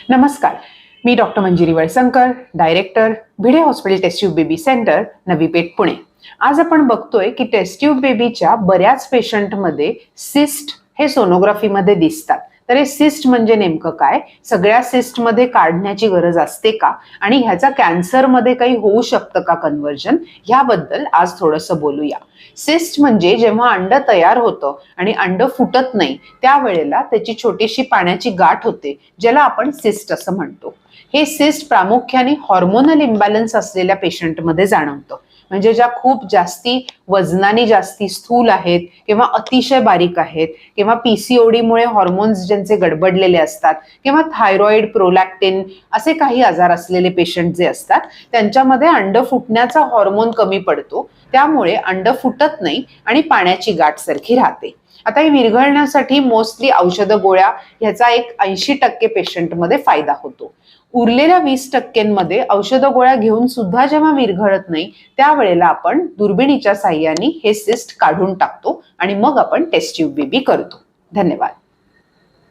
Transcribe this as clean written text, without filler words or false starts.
नमस्कार, मी doctor Manjiri Valsankar, director Bhide hospital test tube baby centre, Navi Peth, Pune. आज आपण बघतोय की टेस्ट ट्यूब बेबीच्या बऱ्याच पेशंटमध्ये सिस्ट हे सोनोग्राफीमध्ये दिसतात. तर हे सिस्ट म्हणजे नेमकं काय, सगळ्या सिस्टमध्ये काढण्याची गरज असते का, आणि ह्याचा कॅन्सरमध्ये काही होऊ शकतं का कन्व्हर्जन, ह्याबद्दल आज थोडंसं बोलूया. सिस्ट म्हणजे जेव्हा अंड तयार होतं आणि अंड फुटत नाही त्यावेळेला त्याची छोटीशी पाण्याची गाठ होते, ज्याला आपण सिस्ट असं म्हणतो. हे सिस्ट प्रामुख्याने हॉर्मोनल इम्बॅलन्स असलेल्या पेशंटमध्ये जाणवतं. म्हणजे ज्या खूप जास्ती वजनाने जास्ती स्थूल आहेत किंवा अतिशय बारीक आहेत किंवा PCOD मुळे हॉर्मोन्स ज्यांचे गडबडलेले असतात किंवा थायरॉइड, प्रोलॅक्टिन असे काही आजार असलेले पेशंट जे असतात त्यांच्यामध्ये अंड फुटण्याचा हॉर्मोन कमी पडतो, त्यामुळे अंड फुटत नाही आणि पाण्याची गाठ सारखी राहते. आता हे विरघळण्यासाठी मोस्टली औषधं गोळ्या ह्याचा एक 80% पेशंटमध्ये फायदा होतो. उरलेल्या 20%मध्ये औषधं गोळ्या घेऊन सुद्धा जेव्हा विरघळत नाही त्यावेळेला आपण दुर्बिणीच्या साह्याने हे सिस्ट काढून टाकतो आणि मग आपण टेस्ट ट्यूब बेबी करतो. धन्यवाद.